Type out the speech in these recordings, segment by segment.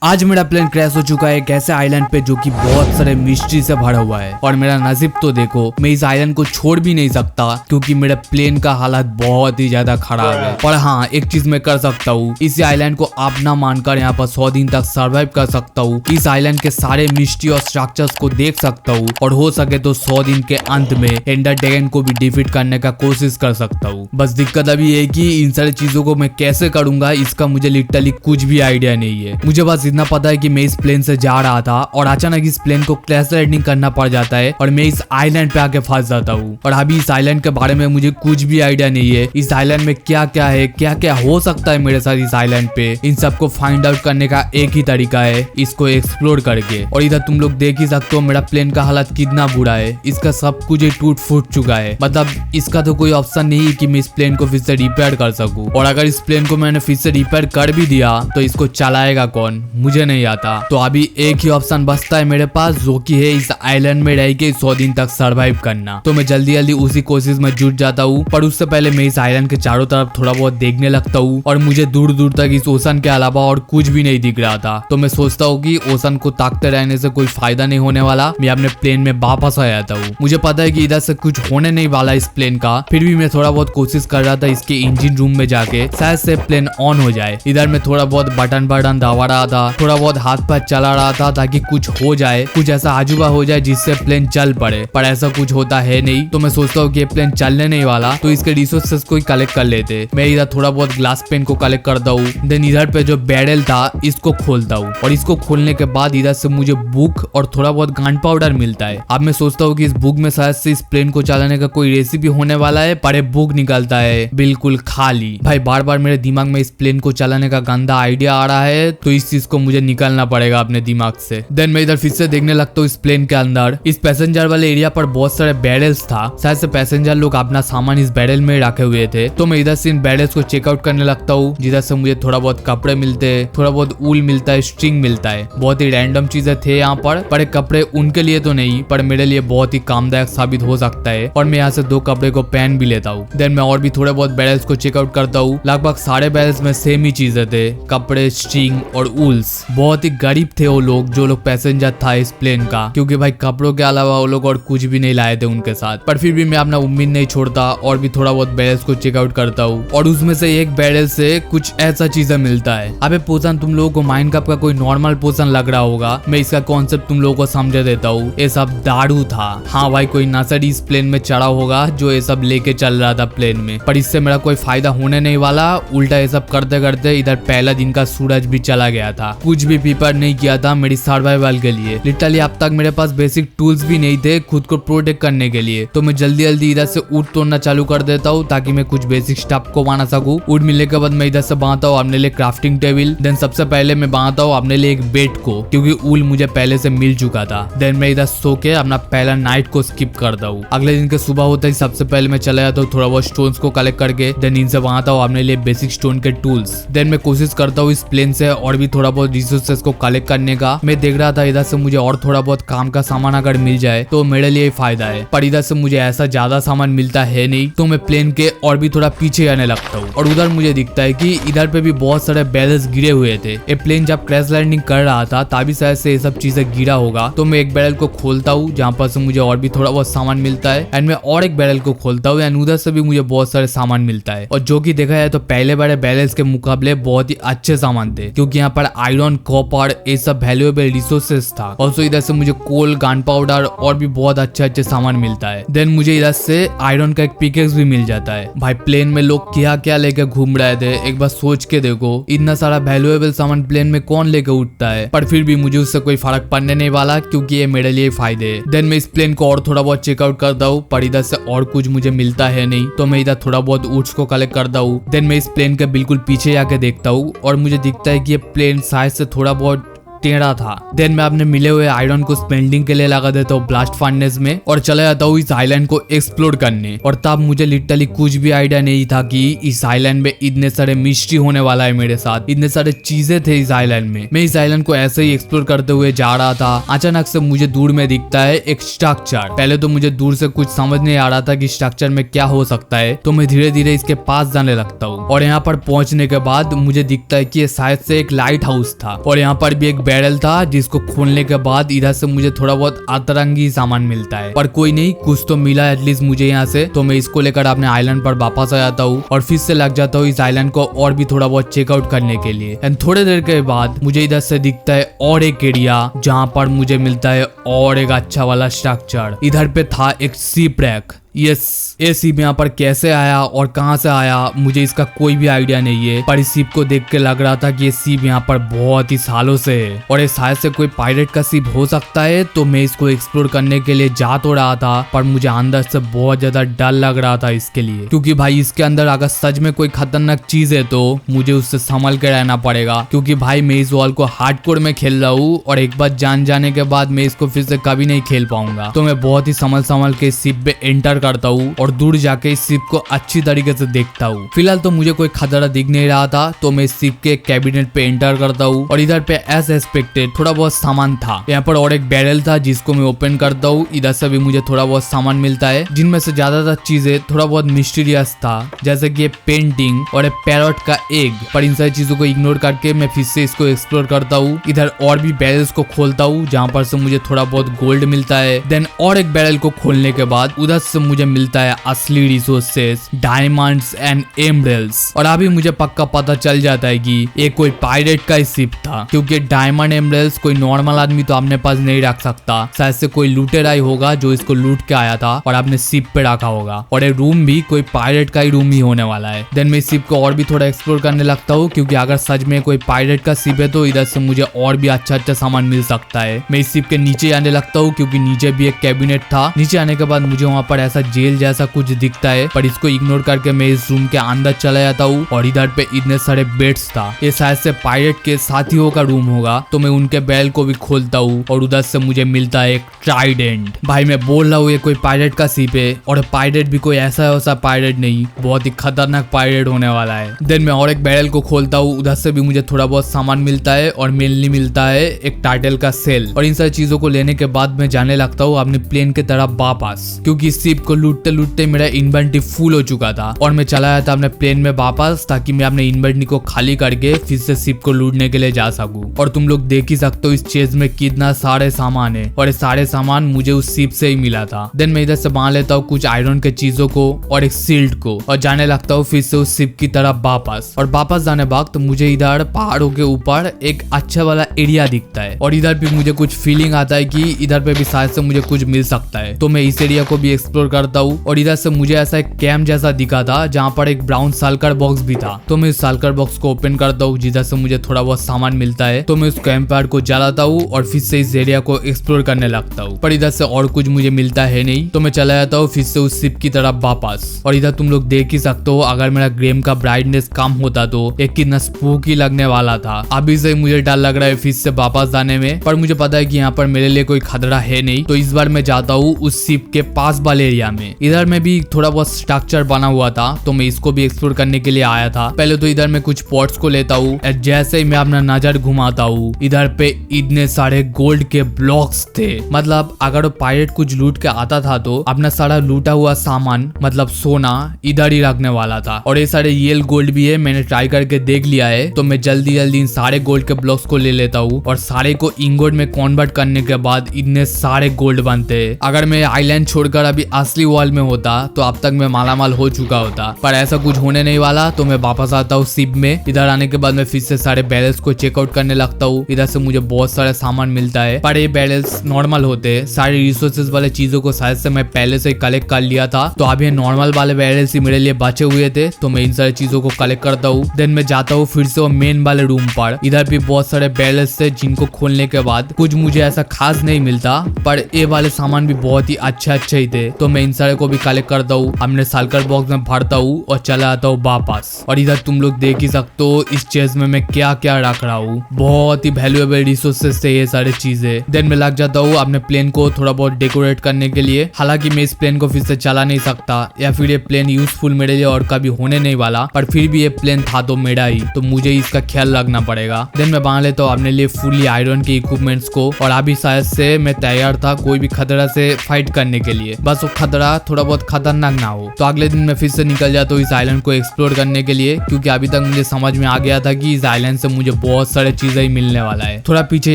आज मेरा plane crash हो चुका है एक ऐसे आइलैंड पे जो कि बहुत सारे मिस्ट्री से भरा हुआ है। और मेरा नसीब तो देखो, मैं इस आइलैंड को छोड़ भी नहीं सकता क्योंकि मेरे प्लेन का हालत बहुत ही ज्यादा खराब है। पर हाँ, एक चीज मैं कर सकता हूँ, इस आइलैंड को अपना मानकर यहाँ पर 100 दिन तक सर्वाइव कर सकता हूँ। इस आइलैंड के सारे मिस्ट्री और स्ट्रक्चर्स को देख सकता हूँ और हो सके तो 100 दिन के अंत में एंडर ड्रैगन को भी डिफीट करने का कोशिश कर सकता हूँ। बस दिक्कत अभी है कि इन सारी चीजों को मैं कैसे करूंगा, इसका मुझे लिटरली कुछ भी आइडिया नहीं है। मुझे बस इतना पता है कि मैं इस प्लेन से जा रहा था और अचानक इस प्लेन को क्रैश लैंडिंग करना पड़ जाता है और मैं इस आइलैंड पे आके फंस जाता हूँ। और अभी इस आइलैंड के बारे में मुझे कुछ भी आइडिया नहीं है। इस आइलैंड में क्या क्या है, क्या क्या हो सकता है मेरे साथ इस आइलैंड पे, इन सबको फाइंड आउट करने का एक ही तरीका है, इसको एक्सप्लोर करके। और इधर तुम लोग देख ही सकते हो मेरा प्लेन का हालत कितना बुरा है। इसका सब कुछ टूट फूट चुका है। मतलब इसका तो कोई ऑप्शन नहीं है कि मैं इस प्लेन को फिर से रिपेयर कर सकूं। और अगर इस प्लेन को मैंने फिर से रिपेयर कर भी दिया तो इसको चलाएगा कौन, मुझे नहीं आता। तो अभी एक ही ऑप्शन बचता है मेरे पास, जो कि है इस आइलैंड में रह के 100 दिन तक सरवाइव करना। तो मैं जल्दी जल्दी उसी कोशिश में जुट जाता हूँ। पर उससे पहले मैं इस आइलैंड के चारों तरफ थोड़ा बहुत देखने लगता हूँ और मुझे दूर दूर तक इस ओशन के अलावा और कुछ भी नहीं दिख रहा था। तो मैं सोचता हूँ कि ओशन को ताकते रहने से कोई फायदा नहीं होने वाला, मैं अपने प्लेन में वापस आ जाता हूँ। मुझे पता है कि इधर से कुछ होने नहीं वाला इस प्लेन का, फिर भी मैं थोड़ा बहुत कोशिश कर रहा था इसके इंजन रूम में जाके शायद से प्लेन ऑन हो जाए। इधर मैं थोड़ा बहुत बटन दबा रहा था, थोड़ा बहुत हाथ पैर चला रहा था ताकि कुछ हो जाए, कुछ ऐसा आजूबा हो जाए जिससे प्लेन चल पड़े। पर ऐसा कुछ होता है नहीं। तो मैं सोचता हूँ कि ये प्लेन चलने नहीं वाला, तो इसके रिसोर्सेस को कलेक्ट कर लेते। मैं इधर थोड़ा बहुत ग्लास पेन को कलेक्ट करता हूँ। देन इधर पे जो बैरल था इसको खोलता हूँ और इसको खोलने के बाद इधर से मुझे बुक और थोड़ा बहुत गन पाउडर मिलता है। अब मैं सोचता हूँ कि इस बुक में शायद से इस प्लेन को चलाने का कोई रेसिपी होने वाला है, पर बुक निकलता है बिल्कुल खाली। भाई बार बार मेरे दिमाग में इस प्लेन को चलाने का गंदा आइडिया आ रहा है, तो इस चीज को मुझे निकालना पड़ेगा अपने दिमाग से। देन मैं इधर फिर से देखने लगता हूँ इस प्लेन के अंदर इस पैसेंजर वाले एरिया पर बहुत सारे बैरल्स था। शायद से पैसेंजर लोग अपना सामान इस बैरल में रखे हुए थे। तो मैं इधर से इन बैरल्स को चेकआउट करने लगता हूँ, जिधर से मुझे थोड़ा बहुत कपड़े मिलते हैं, थोड़ा बहुत ऊल मिलता है, स्ट्रिंग मिलता है। बहुत ही रैंडम चीजें थे यहाँ पर कपड़े उनके लिए तो नहीं, पर मेरे लिए बहुत ही कामदायक साबित हो सकता है। और मैं यहाँ से 2 कपड़े को पहन भी लेता हूँ। देन मैं और भी थोड़े बहुत बैरल्स को चेकआउट करता हूँ। लगभग सारे बैरल्स में सेम ही चीजें थे, कपड़े, स्ट्रिंग और ऊल्स। बहुत ही गरीब थे वो लोग जो लोग पैसेंजर था इस प्लेन का, क्योंकि भाई कपड़ों के अलावा वो लोग और कुछ भी नहीं लाए थे उनके साथ। पर फिर भी मैं अपना उम्मीद नहीं छोड़ता और भी थोड़ा बहुत बैरल्स को चेकआउट करता हूँ। और उसमें से एक बैरल से कुछ ऐसा चीजें मिलता है। अबे पोषण, तुम लोगों को माइनक्राफ्ट का कोई नॉर्मल पोषण लग रहा होगा, मैं इसका कॉन्सेप्ट तुम लोगों को समझा देता हूँ। ये सब दारू था। हाँ भाई, कोई नसड़ी इस प्लेन में चढ़ा होगा जो ये सब लेके चल रहा था प्लेन में, पर इससे मेरा कोई फायदा होने नहीं वाला। उल्टा ये सब करते करते इधर पहला दिन का सूरज भी चला गया था। कुछ भी प्रिपेयर नहीं किया था मेरी सर्वाइवल के लिए। लिटरली अब तक मेरे पास बेसिक टूल्स भी नहीं थे खुद को प्रोटेक्ट करने के लिए। तो मैं जल्दी जल्दी इधर से ऊँट तोड़ना चालू कर देता हूँ ताकि मैं कुछ बेसिक स्टफ को बना सकूं। ऊँट मिलने के बाद मैं इधर से बांधता हूँ अपने लिए क्राफ्टिंग टेबल। देन सबसे पहले मैं बांधता हूँ अपने लिए एक बेड को, क्योंकि ऊल मुझे पहले से मिल चुका था। देन मैं इधर सो के अपना पहला नाइट को स्किप करता हूँ। अगले दिन के सुबह होता ही सबसे पहले मैं चला जाता हूँ थोड़ा बहुत स्टोन्स को कलेक्ट करके। देन इनसे बांधता हूँ अपने लिए बेसिक स्टोन के टूल्स। देन मैं कोशिश करता हूँ इस प्लेन से और भी थोड़ा बहुत रिसोर्सेस को कलेक्ट करने का। मैं देख रहा था इधर से मुझे और थोड़ा बहुत काम का सामान अगर मिल जाए तो मेरे लिए फायदा है, पर इधर से मुझे ऐसा ज्यादा सामान मिलता है नहीं। तो मैं प्लेन के और भी थोड़ा पीछे आने लगता हूँ और उधर मुझे दिखता है कि इधर पे भी बहुत सारे बैरल्स गिरे हुए थे। ये प्लेन जब क्रैश लैंडिंग कर रहा था तभी शायद से ये सब चीजें गिरा होगा। तो मैं एक बैरल को खोलता हूँ जहाँ पर से मुझे और भी थोड़ा बहुत सामान मिलता है, एंड मैं और एक बैरल को खोलता हूँ एंड उधर से भी मुझे बहुत सारे सामान मिलता है। और जो कि देखा जाए तो पहले बड़े बैरल्स के मुकाबले बहुत ही अच्छे सामान थे, क्योंकि यहाँ पर आयरन, कॉपर, ये सब वैल्यूएबल रिसोर्सेस था। और इधर से मुझे कोल, गन पाउडर और भी बहुत अच्छे अच्छे सामान मिलता है। देन मुझे इधर से आयरन का एक पिकेक्स भी मिल जाता है। भाई प्लेन में लोग क्या क्या लेके घूम रहे थे, एक बार सोच के देखो। इतना सारा वैल्यूएबल सामान प्लेन में कौन लेके उठता है, पर फिर भी मुझे उससे कोई फर्क पड़ने नहीं वाला क्योंकि ये मेरे लिए फायदे है। देन मैं इस प्लेन को और थोड़ा बहुत चेकआउट करता हूँ, पर इधर से और कुछ मुझे मिलता है नहीं। तो मैं इधर थोड़ा बहुत ऊँट्स को कलेक्ट करता हूँ। देन मैं इस प्लेन के बिल्कुल पीछे जाके देखता हूँ और मुझे दिखता है कि ये प्लेन शायद से थोड़ा बहुत टेढ़ा था। देन मैं अपने मिले हुए आयरन को स्मेल्टिंग के लिए लगा देता हूँ ब्लास्ट फर्नेस में और चला जाता हूँ इस आइलैंड को एक्सप्लोर करने। और तब मुझे लिटरली कुछ भी आइडिया नहीं था कि इस आइलैंड में इतने सारे मिस्ट्री होने वाला है मेरे साथ, इतने सारे चीजें थे इस आइलैंड में। मैं इस आइलैंड को ऐसे ही एक्सप्लोर करते हुए जा रहा था, अचानक से मुझे दूर में दिखता है एक स्ट्रक्चर। पहले तो मुझे दूर से कुछ समझ नहीं आ रहा था कि स्ट्रक्चर में क्या हो सकता है, तो मैं धीरे धीरे इसके पास जाने लगता हूँ। और यहाँ पर पहुंचने के बाद मुझे दिखता है कि ये शायद से एक लाइट हाउस था और यहाँ पर भी एक बैरल था जिसको खोलने के बाद इधर से मुझे थोड़ा बहुत अतरंगी सामान मिलता है। पर कोई नहीं, कुछ तो मिला एटलीस्ट मुझे यहाँ से। तो मैं इसको लेकर अपने आइलैंड पर वापस आ जाता हूँ और फिर से लग जाता हूँ इस आइलैंड को और भी थोड़ा बहुत चेकआउट करने के लिए। एंड थोड़ी देर के बाद मुझे इधर से दिखता है और एक एरिया जहाँ पर मुझे मिलता है और एक अच्छा वाला स्ट्रक्चर। इधर पे था एक शिप रैक। यस, ये शिप यहाँ पर कैसे आया और कहाँ से आया मुझे इसका कोई भी आइडिया नहीं है, पर इस शिप को देख के लग रहा था कि ये शिप यहाँ पर बहुत ही सालों से है और ये शायद से कोई पायरेट का शिप हो सकता है। तो मैं इसको एक्सप्लोर करने के लिए जा तो रहा था, पर मुझे अंदर से बहुत ज्यादा डर लग रहा था इसके लिए, क्योंकि भाई इसके अंदर अगर सच में कोई खतरनाक चीज है तो मुझे उससे संभल के रहना पड़ेगा। क्योंकि भाई मैं इस वॉल को हार्डकोर में खेल रहा हूँ और एक बार जान जाने के बाद मैं इसको फिर से कभी नहीं खेल पाऊंगा। तो मैं बहुत ही संभल के इस शिप पे एंटर करता हूँ और दूर जाके इस शिप को अच्छी तरीके से देखता हूँ। फिलहाल तो मुझे कोई खतरा दिख नहीं रहा था, तो मैं इस शिप के कैबिनेट पे एंटर करता हूँ और इधर पे एज एक्सपेक्टेड थोड़ा बहुत सामान था। यहाँ पर और एक बैरल था जिसको मैं ओपन करता हूँ। इधर से भी मुझे थोड़ा बहुत सामान मिलता है, जिनमें से ज्यादातर चीजें थोड़ा बहुत मिस्टीरियस था, जैसे कि पेंटिंग और एक पैरट का एग। पर इन सारी चीजों को इग्नोर करके मैं फिर से इसको एक्सप्लोर करता हूँ। इधर और भी बैरल्स को खोलता हूँ जहाँ पर से मुझे थोड़ा बहुत गोल्ड मिलता है। देन और एक बैरल को खोलने के बाद उधर से मुझे मिलता है असली रिसोर्सेस, डायमंड्स एंड एमरल्ड्स। और अभी मुझे पक्का पता चल जाता है कि ये कोई पायरेट का शिप था, क्योंकि डायमंड एमरल्ड्स कोई नॉर्मल आदमी तो अपने पास नहीं रख सकता। शायद से कोई लूटेरा ही होगा जो इसको लूट के आया था और अपने शिप पे रखा होगा। और ये रूम भी कोई पायरेट का ही रूम ही होने वाला है। देन मैं शिप को और भी थोड़ा एक्सप्लोर करने लगता हूँ, क्योंकि अगर सच में कोई पायरेट का शिप है तो इधर से मुझे और भी अच्छा सामान मिल सकता है। मैं इस शिप के नीचे आने लगता हूँ, क्योंकि नीचे भी एक कैबिनेट था। नीचे आने के बाद मुझे वहाँ पर ऐसा जेल जैसा कुछ दिखता है, पर इसको इग्नोर करके मैं इस रूम के अंदर चला जाता हूँ। और इधर पे इतने सारे बेड्स था, ये शायद से पायरेट के साथियों का रूम होगा। तो मैं उनके बैल को भी खोलता हूँ और उधर से मुझे मिलता है एक ट्राइडेंट। भाई मैं बोल रहा हूँ ये कोई पायरेट का शिप है, और पायरेट भी कोई ऐसा वैसा पायरेट नहीं, बहुत ही खतरनाक पायरेट होने वाला है। देन मैं और एक बैरल को खोलता हूँ, उधर से भी मुझे थोड़ा बहुत सामान मिलता है और मेनली मिलता है एक टाइटल का सेल। और इन सारी चीजों को लेने के बाद मैं जाने लगता हूँ अपने प्लेन की तरफ वापस, क्योंकि इस शिप को लूटते लूटते मेरा इन्वेंटरी फुल हो चुका था। और मैं चला जाता अपने प्लेन में वापस, ताकि मैं अपने इन्वेंटरी को खाली करके फिर से शिप को लूटने के लिए जा सकूं। और तुम लोग देख ही सकते हो इस चेज में कितना सारे सामान है, और ये सारे सामान मुझे उस शिप से ही मिला था। देन मैं इधर से बांध लेता हूँ कुछ आयरन के चीजों को और एक शील्ड को, और जाने लगता हूँ फिर से उस शिप की तरफ वापस। और वापस जाने वक्त मुझे इधर पहाड़ों के ऊपर एक अच्छा वाला एरिया दिखता है, और इधर भी मुझे कुछ फीलिंग आता है कि इधर पे भी शायद से मुझे कुछ मिल सकता है। तो मैं इस एरिया को भी एक्सप्लोर करता हूँ। और इधर से मुझे ऐसा एक कैंप जैसा दिखा था जहाँ पर एक ब्राउन सल्कर बॉक्स भी था। तो मैं उस सल्कर बॉक्स को ओपन करता हूँ, जिधर से मुझे थोड़ा बहुत सामान मिलता है। तो मैं उस कैंप फायर को जलाता हूँ और फिर से इस एरिया को एक्सप्लोर करने लगता हूँ, पर इधर से और कुछ मुझे मिलता है नहीं। तो मैं चला जाता हूँ फिर से उस शिप की तरफ वापस। और इधर तुम लोग देख ही सकते हो, अगर मेरा गेम का ब्राइटनेस कम होता तो एक कितना स्पूकी लगने वाला था। अभी से मुझे डर लग रहा है फिर से वापस जाने में, पर मुझे पता है कि यहाँ पर मेरे लिए कोई खतरा है नहीं। तो इस बार मैं जाता हूँ उस शिप के पास वाले एरिया में। इधर में भी थोड़ा बहुत स्ट्रक्चर बना हुआ था, तो मैं इसको भी एक्सप्लोर करने के लिए आया था। पहले तो इधर मैं कुछ पॉट्स को लेता हूँ, जैसे ही मैं अपना नजर घुमाता हूँ इधर पे इतने सारे गोल्ड के ब्लॉक्स थे। मतलब अगर वो पायरेट कुछ लूट के आता था तो अपना सारा लूटा हुआ सामान मतलब सोना इधर ही रखने वाला था। और ये सारे रियल गोल्ड भी है, मैंने ट्राई करके देख लिया है। तो मैं जल्दी इन सारे गोल्ड के ब्लॉक्स को ले लेता हूँ और सारे को इंगोट में कन्वर्ट करने के बाद इतने सारे गोल्ड बनते हैं। अगर मैं आइलैंड छोड़कर अभी असली वर्ल्ड में होता तो अब तक मैं मालामाल हो चुका होता, पर ऐसा कुछ होने नहीं वाला। तो मैं वापस आता हूँ शिप में। इधर आने के बाद मैं फिर से सारे बैरल्स को चेकआउट करने लगता हूँ। इधर से मुझे बहुत सारा सामान मिलता है, पर ये बैरल्स नॉर्मल होते हैं। सारे रिसोर्सेज वाले चीजों को शायद से मैं पहले से कलेक्ट कर लिया था, तो अभी ये नॉर्मल वाले बैरल्स ही मेरे लिए बचे हुए थे। तो मैं इन सारी चीजों को कलेक्ट करता हूँ। देन मैं जाता हूँ फिर से वो मेन वाले रूम पर। इधर भी बहुत सारे बैरल्स थे, जिनको खोलने के बाद कुछ मुझे ऐसा खास नहीं मिलता, पर ये वाले सामान भी बहुत ही अच्छे ही थे। तो मैं इन इन सारे को भी कलेक्ट करता हूँ, अपने सालकर बॉक्स में भरता हूँ और चला आता हूँ वापस। और इधर तुम लोग देख ही सकते हो इस चेस्ट में मैं क्या क्या रख रहा हूँ, बहुत ही वैल्यूएबल रिसोर्सेस थे ये सारी चीजें। देन मैं लग जाता हूँ अपने प्लेन को थोड़ा बहुत डेकोरेट करने के लिए। हालांकि मैं इस प्लेन को फिर से चला नहीं सकता या फिर ये प्लेन यूजफुल मेरे लिए और कभी होने नहीं वाला, पर फिर भी ये प्लेन था तो मेरा ही, तो मुझे इसका ख्याल रखना पड़ेगा। देन मैं बना लेता हूँ अपने लिए फुली आयरन के इक्विपमेंट्स को और अभी शायद से मैं तैयार था कोई भी खतरा से फाइट करने के लिए, बस वो खतरा थोड़ा बहुत खतरनाक ना हो। तो अगले दिन मैं फिर से निकल जाता हूँ इस आइलैंड को एक्सप्लोर करने के लिए, क्योंकि अभी तक मुझे समझ में आ गया था कि इस आइलैंड से मुझे बहुत सारे चीजें ही मिलने वाला है। थोड़ा पीछे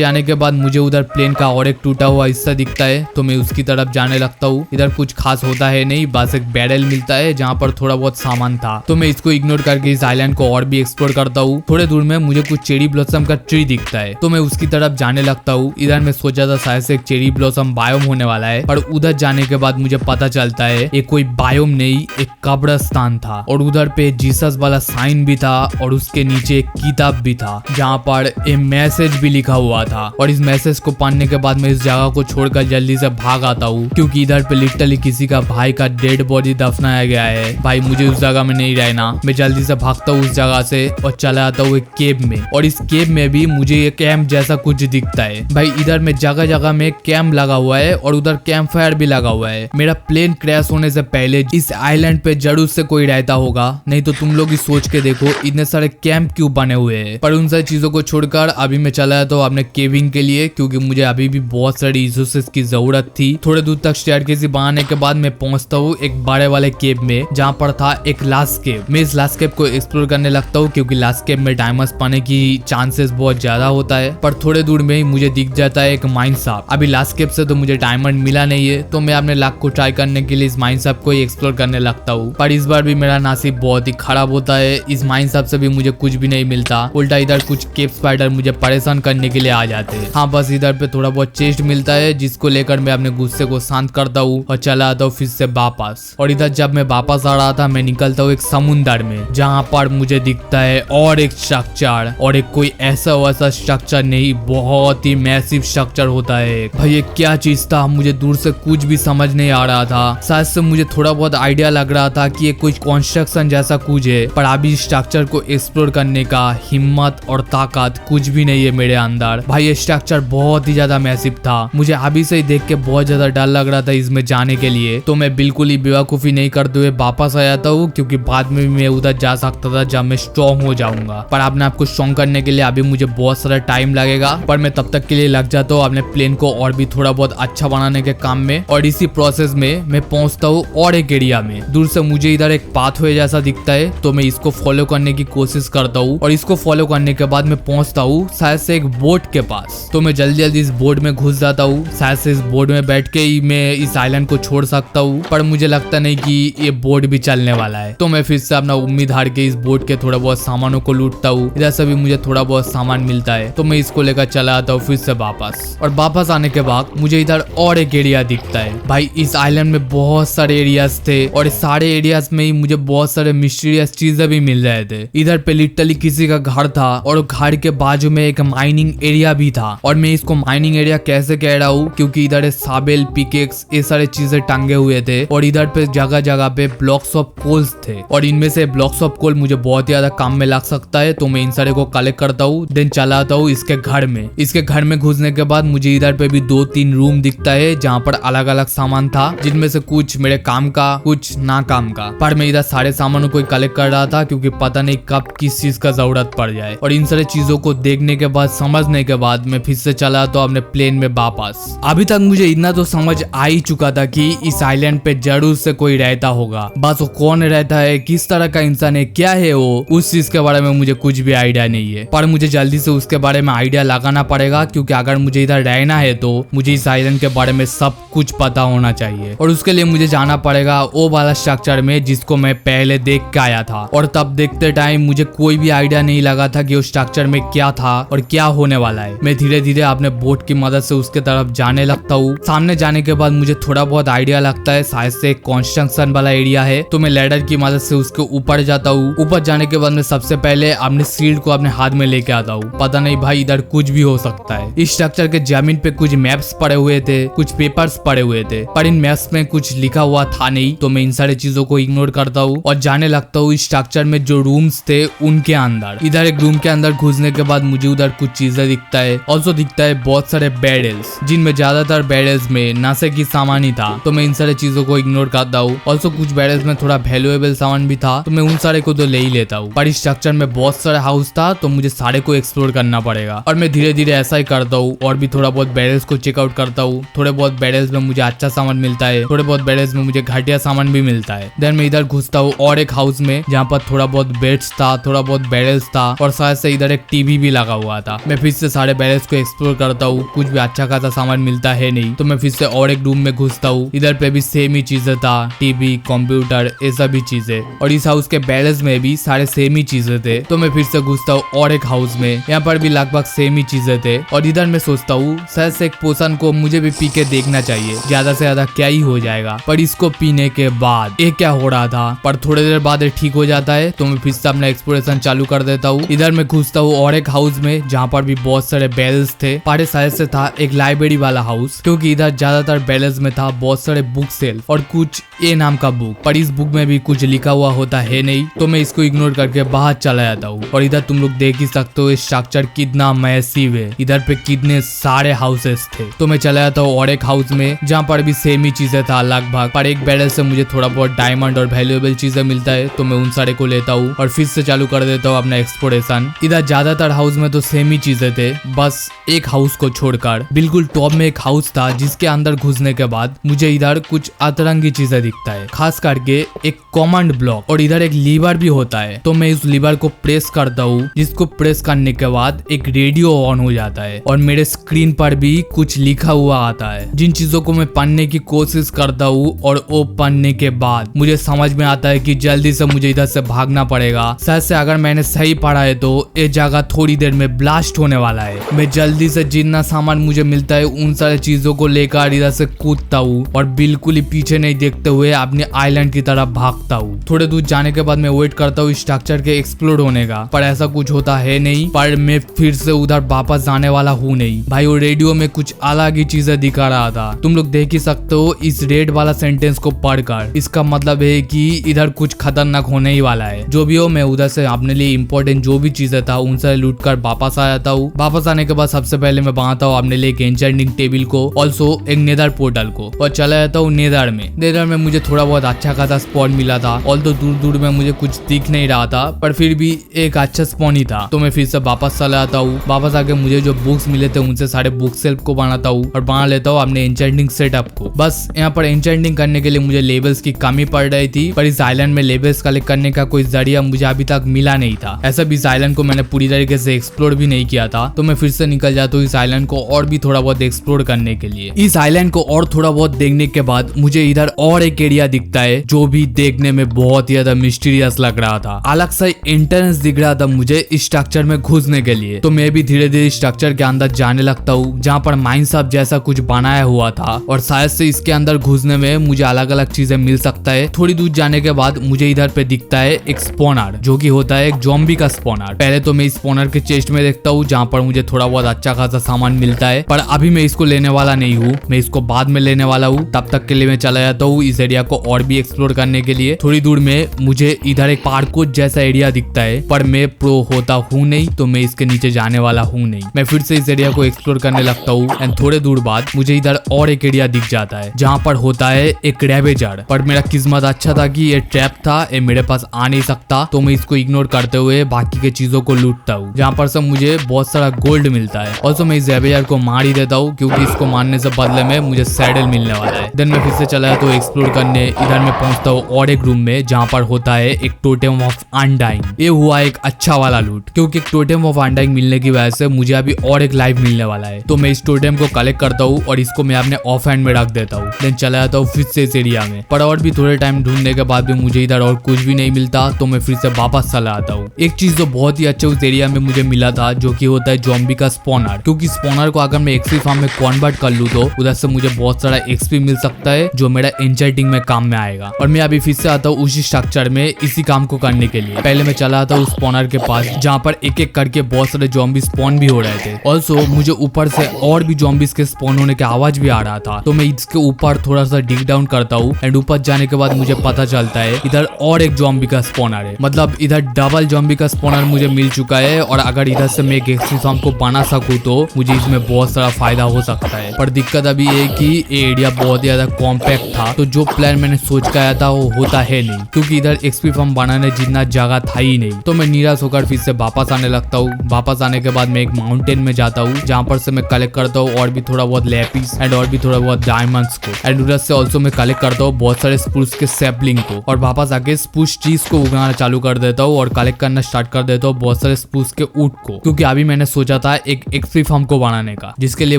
जाने के बाद मुझे उधर प्लेन का और एक टूटा हुआ हिस्सा दिखता है, तो मैं उसकी तरफ जाने लगता हूँ। इधर कुछ खास होता है नहीं, बस एक बैरल मिलता है जहाँ पर थोड़ा बहुत सामान था, तो मैं इसको इग्नोर करके इस आइलैंड को और भी एक्सप्लोर करता हूँ। थोड़े दूर में मुझे कुछ चेरी ब्लॉसम का ट्री दिखता है, तो मैं उसकी तरफ जाने लगता हूँ। इधर मैं सोचा था शायद से एक चेरी ब्लॉसम बायोम होने वाला है, पर उधर जाने के बाद मुझे पता चलता है ये कोई बायोम नहीं, एक कब्रिस्तान था। और उधर पे जीसस वाला साइन भी था और उसके नीचे एक किताब भी था जहाँ पर एक मैसेज भी लिखा हुआ था। और इस मैसेज को पढ़ने के बाद मैं इस जगह को छोड़कर जल्दी से भाग आता हूँ, क्योंकि इधर पे लिटरली किसी का भाई का डेड बॉडी दफनाया गया है। भाई मुझे उस जगह में नहीं रहना, मैं जल्दी से भागता हूँ उस जगह से और चला आता हूँ एक केव में। और इस केव में भी मुझे एक कैंप जैसा कुछ दिखता है। भाई इधर में जगह जगह में कैंप लगा हुआ है और उधर कैंप फायर भी लगा हुआ है। मेरा प्लेन क्रैश होने से पहले इस आइलैंड पे जरूर से कोई रहता होगा, नहीं तो तुम लोग ही सोच के देखो इतने सारे कैंप क्यों बने हुए हैं। पर उन सारी चीजों को छोड़कर अभी मैं चला जाता हूँ अपने केविंग के लिए, क्योंकि मुझे अभी भी बहुत सारी रिसोर्सेस की जरूरत थी। थोड़े दूर तक स्टेयरकेस बनाने के बाद मैं पहुंचता हूँ एक बड़े वाले केव में, जहाँ पर था एक लास्ट केव। मैं इस लास्ट केव को एक्सप्लोर करने लगता हूँ, क्योंकि लास्ट केव में डायमंड्स पाने की चांसेस बहुत ज्यादा होता है। पर थोड़े दूर में ही मुझे दिख जाता है एक माइन शाफ्ट। अभी लास्ट केव से तो मुझे डायमंड मिला नहीं है, तो मैं अपने लक को ट्राई करने के लिए इस माइन शाफ्ट को एक्सप्लोर करने लगता हूँ। पर इस बार भी मेरा नसीब बहुत ही खराब होता है, इस माइन शाफ्ट से भी मुझे कुछ भी नहीं मिलता। उल्टा इधर कुछ केव स्पाइडर मुझे परेशान करने के लिए आ जाते हैं। हाँ बस इधर पे थोड़ा बहुत चेस्ट मिलता है, जिसको लेकर मैं अपने गुस्से को शांत करता हूँ और चला आता हूँ फिर से वापस। और इधर जब मैं वापस आ रहा था मैं निकलता हूँ एक समुंदर में, जहाँ पर मुझे दिखता है और एक स्ट्रक्चर, और एक कोई ऐसा वैसा स्ट्रक्चर नहीं, बहुत ही मैसिव स्ट्रक्चर होता है। भाई ये क्या चीज था, मुझे दूर से कुछ भी समझ नहीं आ रहा था। शायद से मुझे थोड़ा बहुत आइडिया लग रहा था कि ये कोई कंस्ट्रक्शन जैसा कुछ है, पर अभी स्ट्रक्चर को एक्सप्लोर करने का हिम्मत और ताकत कुछ भी नहीं है मेरे अंदर। भाई ये स्ट्रक्चर बहुत ही ज्यादा मैसिव था, मुझे अभी से ही देख के बहुत ज्यादा डर लग रहा था इसमें जाने के लिए। तो मैं बिल्कुल ही बेवकूफी नहीं करते हुए वापस आ जाता हूँ, क्योंकि बाद में मैं उधर जा सकता था जब मैं स्ट्रॉन्ग हो जाऊंगा। पर अपने आप को स्ट्रॉन्ग करने के लिए अभी मुझे बहुत सारा टाइम लगेगा, पर मैं तब तक के लिए लग जाता हूँ अपने प्लेन को और भी थोड़ा बहुत अच्छा बनाने के काम में। और इसी प्रोसेस में मैं पहुंचता हूँ और एक एरिया में। दूर से मुझे इधर एक पाथवे जैसा दिखता है, तो मैं इसको फॉलो करने की कोशिश करता हूँ। और इसको फॉलो करने के बाद मैं पहुंचता हूँ शायद से एक बोट के पास, तो मैं जल्दी जल्दी इस बोट में घुस जाता हूँ। शायद से इस बोट में बैठ के ही मैं इस आइलैंड को छोड़ सकता हूँ, पर मुझे लगता नहीं कि ये बोट भी चलने वाला है। तो मैं फिर से अपना उम्मीद हार के इस बोट के थोड़ा बहुत सामानों को लूटता हूँ। इधर से भी मुझे थोड़ा बहुत सामान मिलता है, तो मैं इसको लेकर चला आता हूँ फिर से वापस। और वापस आने के बाद मुझे इधर और एक एरिया दिखता है। भाई इस आइलैंड में बहुत सारे एरियाज थे, और इस सारे एरियाज में ही मुझे बहुत सारे मिस्टीरियस चीजें भी मिल रहे थे। इधर पे लिटरली किसी का घर था, और घर के बाजू में एक माइनिंग एरिया भी था। और मैं इसको माइनिंग एरिया कैसे कह रहा हूँ, क्योंकि इधर साबेल, पिकेक्स, ये सारे चीजें टंगे हुए थे। और इधर पे जगह जगह पे ब्लॉक्स ऑफ कोल्स थे, और इनमें से ब्लॉक्स ऑफ कोल मुझे बहुत ज्यादा काम में लग सकता है, तो मैं इन सारे को कलेक्ट करता हूँ। देन चला आता हूँ इसके घर में। इसके घर में घुसने के बाद मुझे इधर पे भी 2-3 रूम दिखता है, जहाँ पर अलग अलग सामान था, जिनमें से कुछ मेरे काम का, कुछ ना काम का। पर मैं इधर सारे सामानों को कलेक्ट कर रहा था, क्योंकि पता नहीं कब किस चीज का जरूरत पड़ जाए। और इन सारे चीजों को देखने के बाद, समझने के बाद मैं फिर से चला तो अपने प्लेन में वापस। अभी तक मुझे इतना तो समझ आ ही चुका था कि इस आइलैंड पे जरूर से कोई रहता होगा, बस वो कौन रहता है, किस तरह का इंसान है, क्या है वो, उस चीज के बारे में मुझे कुछ भी आइडिया नहीं है। पर मुझे जल्दी से उसके बारे में आइडिया लगाना पड़ेगा, क्योंकि अगर मुझे इधर रहना है तो मुझे इस आइलैंड के बारे में सब कुछ पता होना चाहिए। और उसके लिए मुझे जाना पड़ेगा वो वाला स्ट्रक्चर में जिसको मैं पहले देख के आया था। और तब देखते टाइम मुझे कोई भी आइडिया नहीं लगा था कि उस स्ट्रक्चर में क्या था और क्या होने वाला है। मैं धीरे धीरे अपने बोट की मदद से उसके तरफ जाने लगता हूँ। सामने जाने के बाद मुझे थोड़ा बहुत आइडिया लगता है शायद से कंस्ट्रक्शन वाला एरिया है, तो मैं लैडर की मदद से उसके ऊपर जाता हूँ। ऊपर जाने के बाद मैं सबसे पहले अपने शील्ड को अपने हाथ में लेके आता हूँ। पता नहीं भाई इधर कुछ भी हो सकता है। इस स्ट्रक्चर के जमीन पे कुछ मैप्स पड़े हुए थे, कुछ पेपर्स पड़े हुए थे, पर इन मैप्स इसमें कुछ लिखा हुआ था नहीं, तो मैं इन सारे चीजों को इग्नोर करता हूँ और जाने लगता हूँ इस स्ट्रक्चर में जो रूम्स थे उनके अंदर। इधर एक रूम के अंदर घुसने के बाद मुझे उधर कुछ चीजें दिखता है। ऑल्सो दिखता है बहुत सारे बैरल्स, जिनमें ज्यादातर बैरल्स में नशे की सामान ही था, तो मैं इन सारे चीजों को इग्नोर करता हूँ। ऑल्सो कुछ बैरल्स में थोड़ा वैल्यूएबल सामान भी था, तो मैं उन सारे को तो ले ही लेता हूँ। पर इस स्ट्रक्चर में बहुत सारा हाउस था, तो मुझे सारे को एक्सप्लोर करना पड़ेगा और मैं धीरे धीरे ऐसा ही करता हूँ और भी थोड़ा बहुत बैरल्स को चेकआउट करता हूँ। थोड़े बहुत बैरल्स में मुझे अच्छा सामान मिलता है, थोड़े बहुत बैरल्स में मुझे घटिया सामान भी मिलता है। देन मैं इधर घुसता हूँ और एक हाउस में जहाँ पर थोड़ा बहुत बेड्स था, थोड़ा बहुत बैरल्स था और शायद से इधर एक टीवी भी लगा हुआ था। मैं फिर से सारे बैरल्स को एक्सप्लोर करता हूँ, कुछ भी अच्छा खासा सामान मिलता है नहीं, तो मैं फिर से और एक रूम में घुसता हूँ। इधर पे भी सेम ही चीजें था, टीवी, कंप्यूटर, ये सभी चीजें, और इस हाउस के बैरल्स में भी सारे सेम ही चीजें थे। तो मैं फिर से घुसता हूँ और एक हाउस में, यहाँ पर भी लगभग सेम ही चीजें थे। और इधर मैं सोचता हूँ शायद से एक पोशन को मुझे भी पी के देखना चाहिए, ज्यादा से ज्यादा क्या ही हो जाएगा। पर इसको पीने के बाद ये क्या हो रहा था, पर थोड़ी देर बाद ये ठीक हो जाता है, तो मैं फिर से अपना एक्सप्लोरेशन चालू कर देता हूँ। इधर मैं घुसता हूँ और एक हाउस में जहाँ पर भी बहुत सारे बैरल्स थे। पर शायद से था एक लाइब्रेरी वाला हाउस, क्योंकि इधर ज्यादातर बैरल्स में था बहुत सारे बुक सेल्फ और कुछ ए नाम का बुक, पर इस बुक में भी कुछ लिखा हुआ होता है नहीं, तो मैं इसको इग्नोर करके बाहर चला जाता हूँ। और इधर तुम लोग देख ही सकते हो स्ट्रक्चर कितना मैसिव है, इधर पे कितने सारे हाउसेस थे। तो मैं चला जाता हूँ और एक हाउस में जहाँ पर भी सेम ही चीजें था लगभग, पर एक बैरल से मुझे थोड़ा बहुत डायमंड और वैल्यूएबल चीजें मिलता है, तो मैं उन सारे को लेता हूँ और फिर से चालू कर देता हूँ अपना एक्सप्लोरेशन। इधर ज्यादातर हाउस में तो सेम ही चीजें थे, बस एक हाउस को छोड़कर। बिल्कुल टॉप में एक हाउस था जिसके अंदर घुसने के बाद मुझे इधर कुछ अतरंगी चीजें दिखता है, खास करके एक कमांड ब्लॉक और इधर एक लीवर भी होता है। तो मैं इस लीवर को प्रेस करता हूँ, जिसको प्रेस करने के बाद एक रेडियो ऑन हो जाता है और मेरे स्क्रीन पर भी कुछ लिखा हुआ आता है, जिन चीजों को मैं पढ़ने की कोशिश करता हूँ। और वो पढ़ने के बाद मुझे समझ में आता है कि जल्दी से मुझे इधर से भागना पड़ेगा। शायद से अगर मैंने सही पढ़ा है तो ये जगह थोड़ी देर में ब्लास्ट होने वाला है। मैं जल्दी से जितना सामान मुझे मिलता है उन सारे चीजों को लेकर इधर से कूदता हूँ और बिल्कुल ही पीछे नहीं देखते हुए अपने आइलैंड की तरफ भागता हूँ। थोड़े दूर जाने के बाद मैं वेट करता हूँ स्ट्रक्चर के एक्सप्लोड होने का, पर ऐसा कुछ होता है नहीं। पर मैं फिर से उधर वापस जाने वाला हूँ नहीं। भाई वो रेडियो में कुछ अलग ही चीजें दिखा रहा था, तुम लोग देख ही सकते हो इस रेड वाला सेंटेंस को पढ़कर। इसका मतलब है कि इधर कुछ खतरनाक होने ही वाला है। जो भी हो, मैं उधर से अपने लिए इम्पोर्टेंट जो भी चीजें था उनसे लूट कर वापस आ जाता हूँ। वापस आने के बाद सबसे पहले मैं बनाता हूँ अपने लिए एक एन्चेंटिंग टेबल को, ऑल्सो एक नेदर पोर्टल को, और चला जाता हूँ नेदर में। नेदर में मुझे थोड़ा बहुत अच्छा खासा स्पॉन मिला था, ऑल्सो दूर दूर में मुझे कुछ दिख नहीं रहा था, पर फिर भी एक अच्छा स्पॉन ही था। तो मैं फिर से वापस चला जाता हूँ। वापस आके मुझे जो बुक्स मिले थे उनसे सारे बुक सेल्फ को बनाता हूँ और बना लेता हूँ अपने एन्चेंटिंग सेटअप को। बस यहाँ पर एन्चेंटिंग करने के लिए मुझे लेवल्स की कमी पड़ रही थी, पर इस आइलैंड में लेवल्स कलेक्ट करने का कोई जरिया मुझे अभी तक मिला नहीं था। ऐसा भी इस आइलैंड को मैंने पूरी तरीके से एक्सप्लोर भी नहीं किया था, तो मैं फिर से निकल जाता हूँ इस आइलैंड को और भी थोड़ा बहुत एक्सप्लोर करने के लिए। इस आइलैंड को और थोड़ा बहुत देखने के बाद मुझे इधर और एक एरिया दिखता है जो भी देखने में बहुत ही ज्यादा मिस्टीरियस लग रहा था। अलग सा एंट्रेंस दिख रहा था मुझे इस स्ट्रक्चर में घुसने के लिए। तो मैं भी धीरे धीरे स्ट्रक्चर के अंदर जाने लगता हूँ, जहाँ पर माइंस हब जैसा कुछ बनाया हुआ था, और शायद से इसके अंदर घुसने में मुझे अलग अलग चीजें मिल सकता है। थोड़ी दूर जाने के बाद मुझे इधर पे दिखता है एक स्पॉनर, जो कि होता है एक ज़ॉम्बी का स्पॉनर। पहले तो मैं इस स्पॉनर के चेस्ट में देखता हूँ, जहाँ पर मुझे थोड़ा बहुत अच्छा खासा सामान मिलता है, पर अभी मैं इसको लेने वाला नहीं हूँ, मैं इसको बाद में लेने वाला हूँ। तब तक के लिए मैं चला जाता हूँ इस एरिया को और भी एक्सप्लोर करने के लिए। थोड़ी दूर में मुझे इधर एक पार्कोट जैसा एरिया दिखता है, पर मैं प्रो होता हूँ नहीं, तो मैं इसके नीचे जाने वाला हूँ नहीं। मैं फिर से इस एरिया को एक्सप्लोर करने लगता हूँ एंड थोड़े दूर बाद मुझे इधर और एक एरिया दिख जाता है, जहाँ पर होता है एक रैवेजर। पर मेरा किस्मत अच्छा था कि ये ट्रैप था, ये मेरे पास आ नहीं सकता, तो मैं इसको इग्नोर करते हुए बाकी के चीजों को लूटता हूँ, जहाँ पर से मुझे बहुत सारा गोल्ड मिलता है। ऑल्सो मैं इस रैवेजर को मार ही देता हूँ, क्योंकि इसको मारने से बदले में मुझे सैडल मिलने वाला है। देन मैं फिर से चला जाता हूँ एक्सप्लोर करने। इधर मैं पहुंचता हूँ और एक रूम में, जहाँ पर होता है एक टोटेम ऑफ अनडाइंग। ये हुआ एक अच्छा वाला लूट, क्योंकि टोटेम ऑफ अनडाइंग मिलने की वजह से मुझे अभी और एक लाइफ मिलने वाला है। तो मैं इस टोटेम को कलेक्ट करता हूँ और इसको मैं अपने ऑफ हैंड में रख देता हूँ। देन चला जाता हूँ फिर से इस एरिया में, पर और भी थोड़े टाइम ढूंढने के बाद भी मुझे इधर और कुछ भी नहीं मिलता, तो मैं फिर से वापस चला आता हूँ। एक चीज जो बहुत ही अच्छा उस एरिया में मुझे मिला था, जो कि होता है ज़ॉम्बी का स्पॉनर, क्योंकि स्पॉनर को अगर मैं एक्सपी फार्म में कन्वर्ट कर लूँ तो उधर से मुझे बहुत सारा एक्सपी मिल सकता है, जो मेरा एन्चेंटिंग में काम में आएगा। और मैं अभी फिर से आता हूँ उसी स्ट्रक्चर में इसी काम को करने के लिए। पहले मैं चला आता हूँ स्पॉनर के पास, जहाँ पर एक एक करके बहुत सारे ज़ॉम्बी स्पॉन भी हो रहे थे। ऑल्सो मुझे ऊपर से और भी ज़ॉम्बीज के स्पॉन होने की आवाज भी आ रहा था, तो मैं इसके ऊपर थोड़ा सा डिग डाउन करता हूँ एंड ऊपर जाने के बाद मुझे पता चलता है इधर और एक जॉम्बी का स्पॉनर है। मतलब इधर डबल जॉम्बी का स्पॉनर मुझे मिल चुका है और अगर इधर से मैं एक एक्सट्रीम फार्म को बना सकूँ तो मुझे इसमें बहुत सारा फायदा हो सकता है। पर दिक्कत अभी है कि ये एरिया बहुत ही ज्यादा कॉम्पैक्ट था, तो जो प्लान मैंने सोच के आया था वो होता है नहीं, क्योंकि इधर एक्सपी फार्म बनाने जितना जगह था ही नहीं। तो मैं निराश होकर फिर से वापस आने लगता हूँ। वापस आने के बाद मैं एक माउंटेन में जाता हूँ जहाँ पर से मैं कलेक्ट करता हूँ और भी थोड़ा बहुत लैपिस एंड और भी थोड़ा बहुत डायमंड्स को एंड उधर से ऑल्सो मैं कलेक्ट करता हूँ बहुत सारे स्प्रूस के सैपलिंग को और वापस आके स्प्रूस ट्रीज को उगाना चालू कर देता हूँ और कलेक्ट करना स्टार्ट कर देता हूँ बहुत सारे स्प्रूस के ऊट को, क्योंकि अभी मैंने सोचा था एक एक्सपी फार्म को बनाने का, जिसके लिए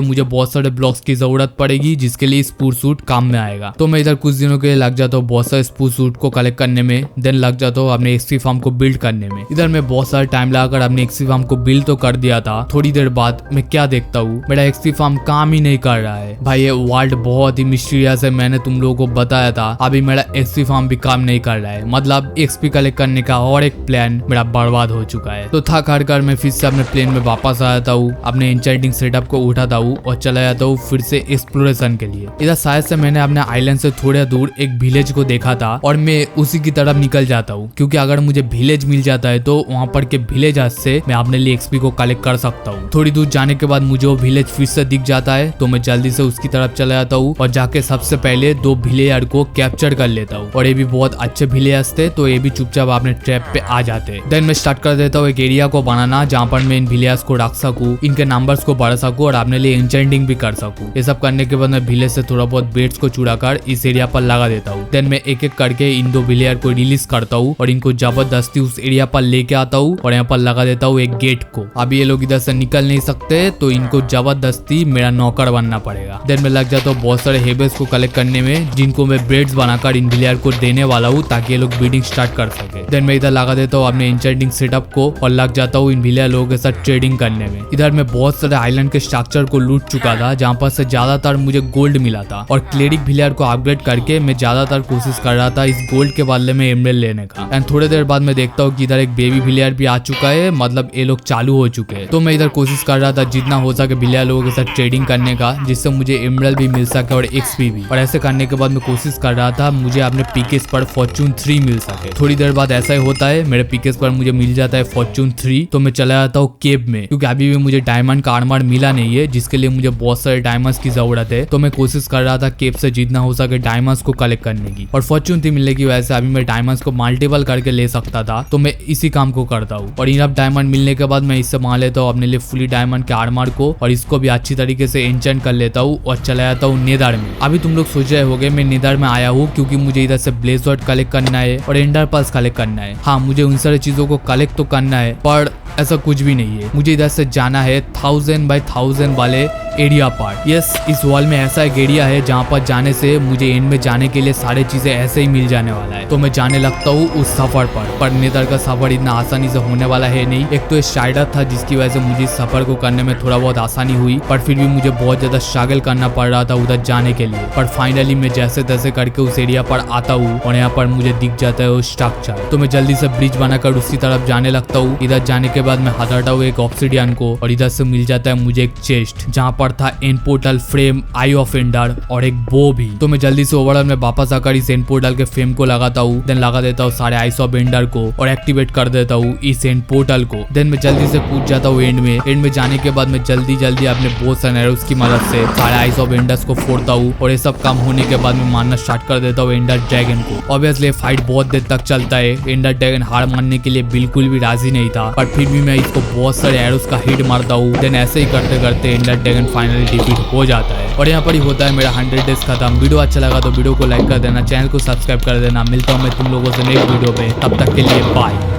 मुझे बहुत सारे ब्लॉक्स की जरूरत पड़ेगी, जिसके लिए स्प्रूस सूट काम में आएगा। तो मैं इधर कुछ दिनों के लिए लग जाता हूँ बहुत सारे स्प्रूस सूट को कलेक्ट करने में, देन लग जाता हूँ अपने एक्सपी फार्म को बिल्ड करने में। इधर मैं बहुत सारा टाइम लगाकर अपने एक्सपी फार्म को बिल्ड तो कर दिया था। थोड़ी देर बाद मैं क्या देखता हूँ, मेरा एक्सपी फार्म काम ही नहीं कर रहा है। भाई ये वर्ल्ड बहुत ही मिस्टीरियस है, मैंने तुम लोगों को बताया था। अभी मेरा एक्सपी फार्म भी काम नहीं कर रहा है, मतलब एक्सपी कलेक्ट करने का और एक प्लान मेरा बर्बाद हो चुका है। तो थक हार कर मैं फिर से अपने प्लेन में वापस आ जाता हूँ, अपने एन्चेंटिंग सेटअप को उठाता हूँ और चला जाता हूँ फिर से एक्सप्लोरेशन के लिए। इधर शायद से मैंने अपने आइलैंड से थोड़ा दूर एक विलेज को देखा था और मैं उसी की तरफ निकल जाता हूँ, क्योंकि अगर मुझे विलेज मिल जाता है तो वहाँ पर के विलेजर्स से मैं अपने लिए एक्सपी को कलेक्ट कर सकता हूँ। थोड़ी दूर जाने के बाद मुझे वो विलेज फिर से दिख जाता है, तो मैं जल्दी से उसकी तरफ चला जाता हूँ और जाके सबसे पहले 2 विलेजर को कैप्चर कर लेता हूँ। और ये भी बहुत अच्छे विलेजर्स थे, तो ये भी चुपचाप अपने ट्रैप पे आ जाते। देन मैं स्टार्ट कर देता हूँ एक एरिया को बनाना जहाँ पर मैं इन विलेजर्स को रख सकूँ, इनके नंबर्स को बढ़ा सकूँ और अपने लिए एन्चेंटिंग भी कर सकूँ। ये सब करने के बाद मैं विलेज से थोड़ा बहुत बेट्स को चुरा कर इस एरिया पर लगा देता हूँ। देन मैं एक एक करके इन 2 विलेजर को रिलीज करता हूँ और इनको जबरदस्ती उस एरिया पर लेके आता हूँ और यहाँ पर लगा देता हूँ एक गेट को। अभी ये लोग इधर से निकल नहीं सकते, तो इनको जबरदस्ती मेरा नौकर बनना पड़ेगा। देन मैं लग जाता हूँ बहुत सारे हेबेस को कलेक्ट करने में, जिनको मैं ब्रेड्स बनाकर इन विलेजर को देने वाला हूँ ताकि ये लोग ब्रीडिंग स्टार्ट कर सके। देन मैं इधर लगा देता हूँ अपने एन्चेंटिंग सेटअप को और लग जाता हूँ इन विलेजर लोगों के साथ ट्रेडिंग करने में। इधर मैं बहुत सारे आइलैंड के स्ट्रक्चर को लूट चुका था, जहाँ पर से ज्यादातर मुझे गोल्ड मिला था और क्लेरिक विलेजर को अपग्रेड करके मैं ज्यादातर कोशिश कर रहा था इस गोल्ड के बदले में एमराल्ड लेने का। एंड थोड़ी देर बाद मैं देखता हूँ कि इधर एक बेबी विलेजर भी आ चुका है, मतलब ये लोग चालू हो चुके हैं। तो मैं इधर कोशिश कर रहा था जितना हो सके विलेजर लोगों के साथ ट्रेडिंग करने का, जिससे मुझे एमराल्ड भी मिल सके और एक्सपी भी। और ऐसे करने के बाद मैं कोशिश कर रहा था मुझे अपने पीकेस पर फॉर्चून 3 मिल सके। थोड़ी देर बाद ऐसा ही होता है, मेरे पीकेस पर मुझे मिल जाता है फॉर्चून 3। तो मैं चला जाता हूँ केव में, क्योंकि अभी भी मुझे डायमंड का आर्मर मिला नहीं है, जिसके लिए मुझे बहुत सारे डायमंड्स की जरूरत है। तो मैं कोशिश कर रहा था केव से जितना हो सके डायमंड्स को कलेक्ट करने की, और फॉर्चून 3 मिलने की वजह से अभी मैं डायमंड्स को मल्टीपल करके ले सकता था। तो मैं इसी काम को करता हूँ और इनफ डायमंड मिलने के बाद मैं इससे मान लेता हूँ अपने लिए फुली डायमंड के आर्मर को और इसको भी अच्छी तरीके से एन्चेंट कर लेता हूँ और चला जाता हूँ नेदर में। अभी तुम लोग सोच रहे होंगे मैं नेदर में आया हूँ क्योंकि मुझे इधर से ब्लेज स्वॉर्ड कलेक्ट करना है और एंडर पर्ल्स कलेक्ट करना है। हाँ, मुझे उन सारी चीजों को कलेक्ट तो करना है, पर ऐसा कुछ भी नहीं है। मुझे इधर से जाना है 1000 by 1000 वाले एरिया पार्ट। यस, इस वॉल में ऐसा एक एरिया है जहाँ पर जाने से मुझे एंड में जाने के लिए सारी चीजें ऐसे ही मिल जाने वाला है। तो मैं जाने लगता हूँ उस सफर पर नेदर का सफर इतना आसानी से होने वाला है नहीं। एक तो ये स्ट्राइडर था जिसकी वजह से मुझे इस सफर को करने में थोड़ा बहुत आसानी हुई, पर फिर भी मुझे बहुत ज्यादा स्ट्रगल करना पड़ रहा था उधर जाने के लिए। पर फाइनली मैं जैसे तैसे करके उस एरिया पर आता हूँ और यहाँ पर मुझे दिख जाता है वो स्ट्रक्चर। तो मैं जल्दी से ब्रिज बनाकर उसकी तरफ जाने लगता हूँ। इधर जाने के बाद मैं हटाता हूँ एक ऑक्सीडियन को और इधर से मिल जाता है मुझे एक चेस्ट जहाँ पर था and portal frame, eye of ender और एक बो भी। तो मैं जल्दी से ओवरऑल में वापस आकर इस एंड पोर्टल के फ्रेम को लगाता हूँ, देन लगा देता हूँ सारे आइस ऑफ एंडर को और एक्टिवेट कर देता हूँ इस एंड पोर्टल को। देन मैं जल्दी से कूद जाता हूँ एंड में जाने के बाद मैं जल्दी अपने बोस एंड एरोस की मदद से सारे आइस ऑफ एंडर्स को फोड़ता हूँ और ये सब काम होने के बाद मैं मारना स्टार्ट कर देता हूँ एंडर ड्रैगन को। ऑब्वियसली फाइट बहुत देर तक चलता है। एंडर ड्रैगन हार मानने के लिए बिल्कुल भी राजी नहीं था, पर फिर भी मैं इसको बहुत सारे एरोस का हिट मारता हूँ। देन ऐसे ही करते करते एंडर ड्रैगन फाइनली डिफीट हो जाता है और यहाँ पर ही होता है मेरा 100 डेज खत्म। वीडियो अच्छा लगा तो वीडियो को लाइक कर देना, चैनल को सब्सक्राइब कर देना। मिलता हूँ मैं तुम लोगों से नेक्स्ट वीडियो पे, तब तक के लिए बाय।